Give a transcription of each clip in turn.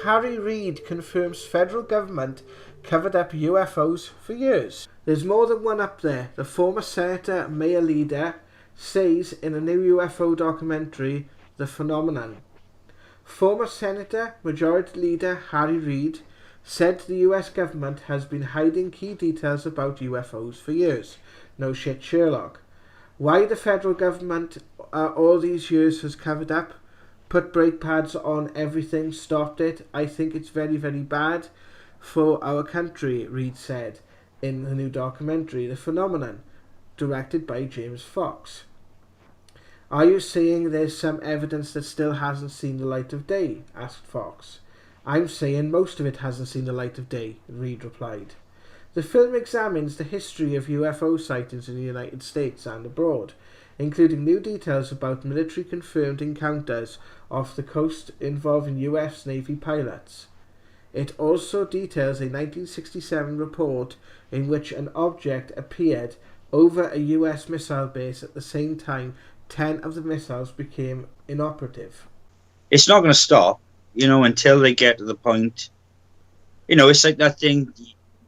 Harry Reid confirms federal government covered up UFOs for years. There's more than one up there. The former Senator Mayor Leader says in a new UFO documentary, The Phenomenon. Former Senator Majority Leader Harry Reid said the US government has been hiding key details about UFOs for years. No shit, Sherlock. Why the federal government all these years has covered up, put brake pads on everything, stopped it, I think it's very, very bad for our country, Reid said in the new documentary, The Phenomenon, directed by James Fox. Are you saying there's some evidence that still hasn't seen the light of day? Asked Fox. I'm saying most of it hasn't seen the light of day, Reid replied. The film examines the history of UFO sightings in the United States and abroad, including new details about military-confirmed encounters off the coast involving US Navy pilots. It also details a 1967 report in which an object appeared over a US missile base at the same time 10 of the missiles became inoperative. It's not going to stop, until they get to the point. It's like that thing.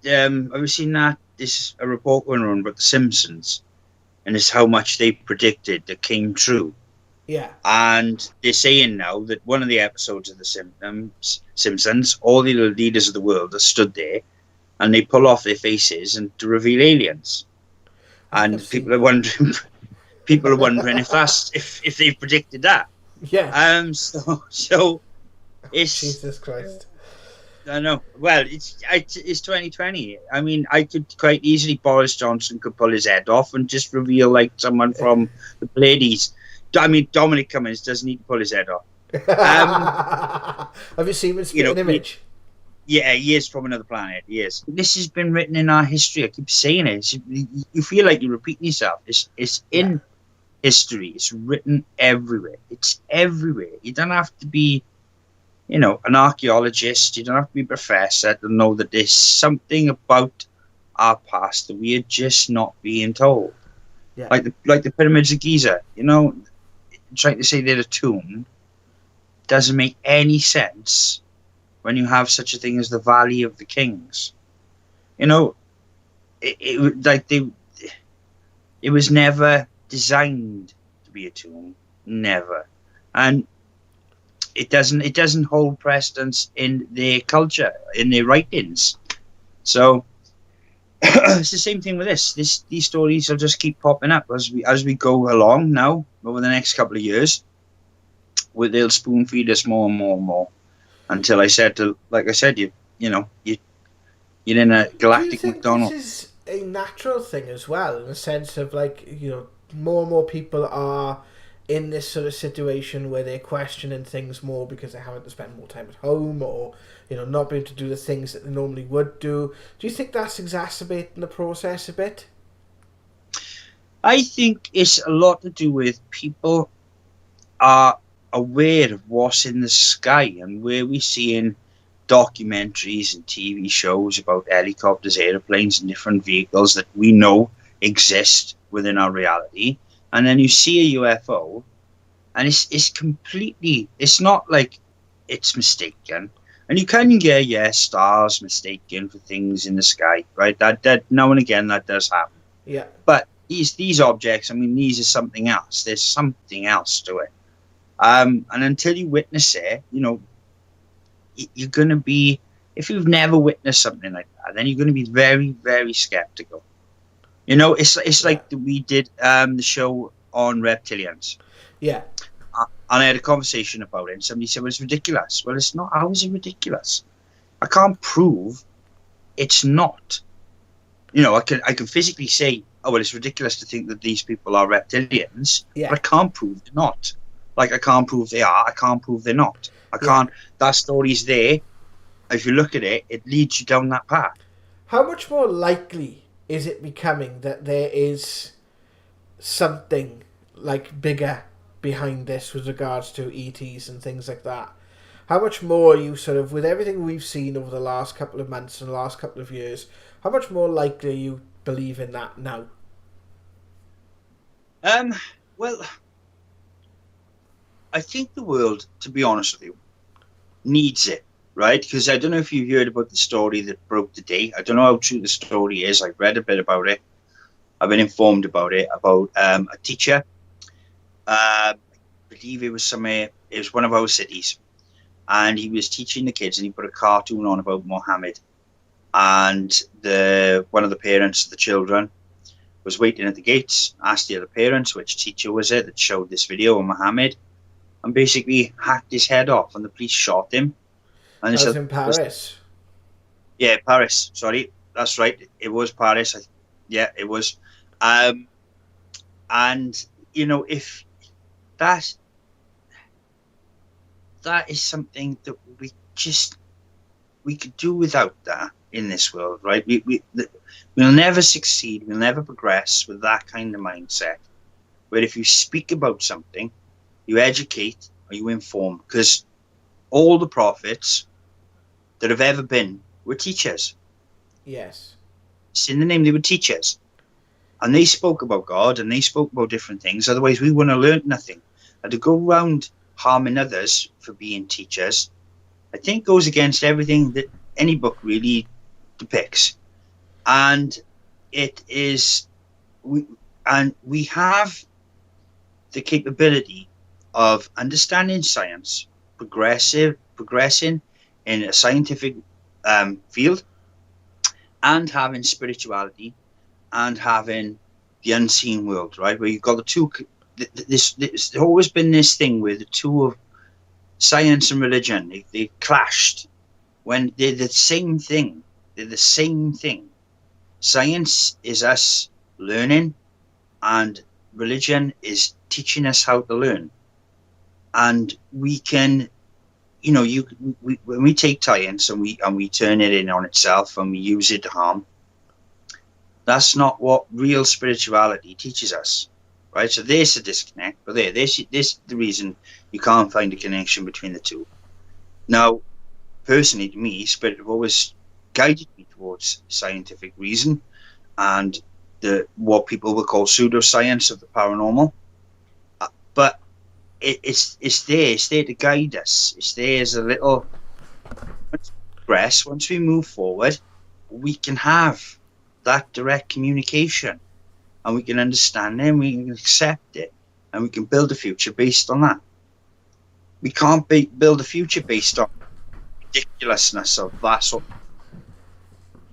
Have you seen that? There's a report going on about The Simpsons, and it's how much they predicted that came true. Yeah. And they're saying now that one of the episodes of The Simpsons, all the leaders of the world are stood there, and they pull off their faces and to reveal aliens. And people are wondering. People are wondering if they've predicted that. Yeah. So it's Jesus Christ. I know. Well, it's 2020. I mean, I could quite easily Boris Johnson could pull his head off and just reveal like someone from the Pleiades. I mean, Dominic Cummings doesn't need to pull his head off. Have you seen him spit an image? Yeah, he is from another planet. He is. This has been written in our history. I keep saying it. You feel like you're repeating yourself. It's in history. It's written everywhere. It's everywhere. You don't have to be, an archaeologist. You don't have to be a professor to know that there's something about our past that we are just not being told. Yeah. Like the pyramids of Giza. Trying to say they're a tomb doesn't make any sense when you have such a thing as the Valley of the Kings. It was never designed to be a tomb, never, and it doesn't hold precedence in their culture, in their writings. So it's the same thing with this. These stories will just keep popping up as we go along now over the next couple of years. They'll spoon feed us more and more and more until you're in a galactic Do you think McDonald's. This is a natural thing as well, in the sense of more and more people are in this sort of situation where they're questioning things more because they're having to spend more time at home, or not being able to do the things that they normally would do. Do you think that's exacerbating the process a bit? I think it's a lot to do with people are aware of what's in the sky, and where we're seeing documentaries and TV shows about helicopters, airplanes, and different vehicles that we know exist within our reality. And then you see a UFO, and it's completely, it's not like it's mistaken. And you can get, stars mistaken for things in the sky, right? That now and again, that does happen. Yeah. But these objects, I mean, these are something else. There's something else to it. And until you witness it, you're going to be, if you've never witnessed something like that, then you're going to be very, very skeptical. It's like we did the show on reptilians. Yeah. And I had a conversation about it, and somebody said, well, it's ridiculous. Well, it's not. How is it ridiculous? I can't prove it's not. I can physically say, oh, well, it's ridiculous to think that these people are reptilians, but I can't prove they're not. Like, I can't prove they are. I can't prove they're not. I can't. That story's there. If you look at it, it leads you down that path. How much more likely is it becoming that there is something like bigger behind this with regards to ETs and things like that? How much more are you sort of, with everything we've seen over the last couple of months and the last couple of years, how much more likely are you believe in that now? Well, I think the world, to be honest with you, needs it. right? Because I don't know if you've heard about the story that broke the day. I don't know how true the story is. I've read a bit about it. I've been informed about it, about a teacher. I believe it was somewhere, it was one of our cities. And he was teaching the kids, and he put a cartoon on about Muhammad. And one of the parents of the children was waiting at the gates, asked the other parents which teacher was it that showed this video of Muhammad, and basically hacked his head off, and the police shot him. And That was in Paris. Yeah, Paris. Sorry, that's right. It was Paris. Yeah, it was. And if that is something that we could do without that in this world, right? We'll never succeed. We'll never progress with that kind of mindset. Where if you speak about something, you educate or you inform, because all the prophets that have ever been were teachers. Yes. It's in the name, they were teachers. And they spoke about God, and they spoke about different things. Otherwise, we wouldn't have learned nothing. And to go around harming others for being teachers, I think goes against everything that any book really depicts. And we have the capability of understanding science, progressing in a scientific field, and having spirituality, and having the unseen world, right? Where you've got the two. There's always been this thing where the two of science and religion, they clashed when they're the same thing. They're the same thing. Science is us learning, and religion is teaching us how to learn. And we can, when we take science and we turn it in on itself and we use it to harm, that's not what real spirituality teaches us, right? So there's a disconnect, but there's the reason you can't find a connection between the two. Now, personally, to me, spirit have always guided me towards scientific reason and what people will call pseudoscience of the paranormal. But it's there to guide us. It's there as a little progress. Once we move forward, we can have that direct communication, and we can understand it, and we can accept it, and we can build a future based on that. We can't build a future based on ridiculousness of that sort of,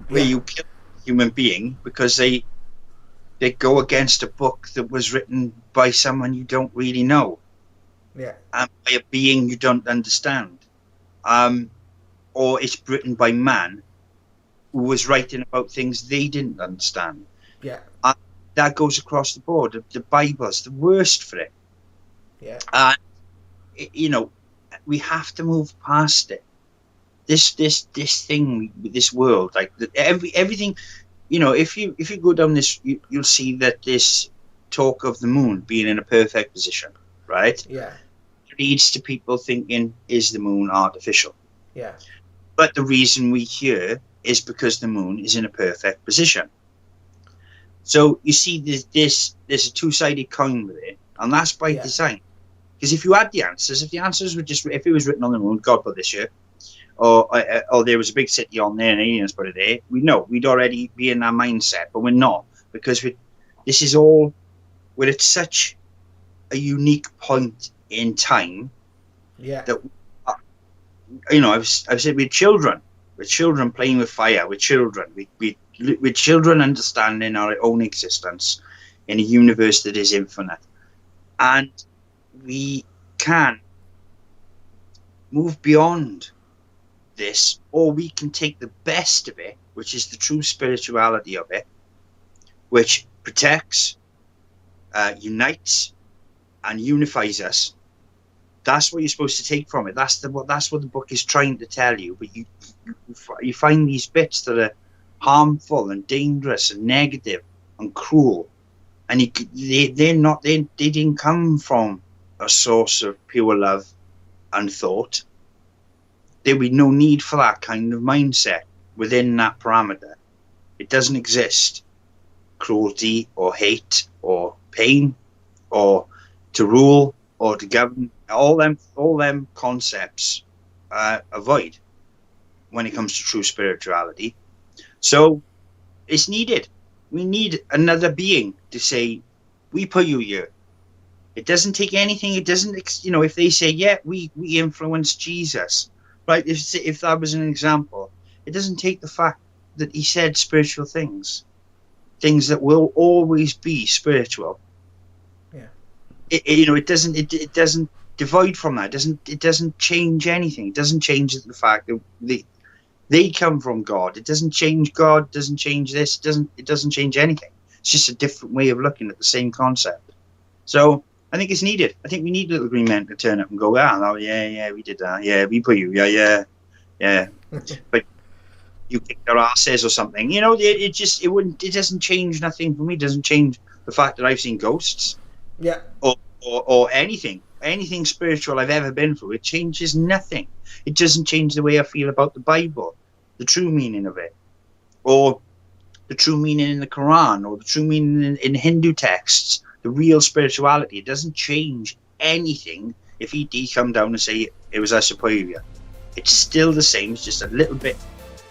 where you kill a human being because they go against a book that was written by someone you don't really know, and by a being you don't understand, or it's written by man who was writing about things they didn't understand. Yeah. That goes across the board. The Bible's the worst for it. Yeah. And we have to move past it. This thing, this world, like everything. If you go down this, you'll see that this talk of the moon being in a perfect position, right? Yeah. Leads to people thinking, is the moon artificial? Yeah. But the reason we hear is because the moon is in a perfect position. So you see, there's a two-sided coin with it, and that's by design. Because if you had the answers, if it was written on the moon, God put this here, or there was a big city on there and aliens put it there, we'd already be in that mindset, but we're not, because this is all, we're at such a unique point in time. Yeah. That I've said we're children playing with fire, we're children, we're children understanding our own existence in a universe that is infinite, and we can move beyond this, or we can take the best of it, which is the true spirituality of it, which protects, unites, and unifies us. That's what you're supposed to take from it. That's what the book is trying to tell you. But you find these bits that are harmful and dangerous and negative and cruel, and they didn't come from a source of pure love and thought. There would be no need for that kind of mindset within that parameter. It doesn't exist. Cruelty or hate or pain or to rule or to govern, all them concepts avoid. when it comes to true spirituality. So it's needed. We need another being to say, we put you here. It doesn't take anything. It doesn't, you know, if they say, yeah, we influenced Jesus, right? If that was an example, it doesn't take the fact that he said spiritual things that will always be spiritual. Yeah. It doesn't divide from that. It doesn't change anything. It doesn't change the fact that they come from God. It doesn't change God. It doesn't change this. It doesn't change anything. It's just a different way of looking at the same concept. So I think it's needed. I think we need little green men to turn up and go, yeah, we did that. Yeah, we put you. Yeah. But you kicked their asses or something. You know, it doesn't change nothing for me. It doesn't change the fact that I've seen ghosts. Yeah. Or anything spiritual I've ever been through. It changes nothing. It doesn't change the way I feel about the Bible, the true meaning of it, or the true meaning in the Quran, or the true meaning in Hindu texts, the real spirituality. It doesn't change anything if ET come down and say it was us superior. It's still the same. It's just a little bit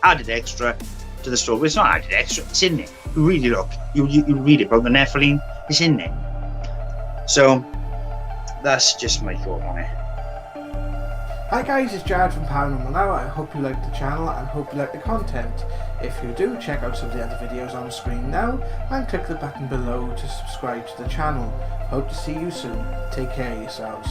added extra to the story. It's not added extra. It's in there. You read it up. You read it about the Nephilim. It's in there. So that's just my thought on it. Hi guys, it's Jared from Paranormal Now. I hope you like the channel and hope you like the content. If you do, check out some of the other videos on the screen now and click the button below to subscribe to the channel. Hope to see you soon. Take care of yourselves.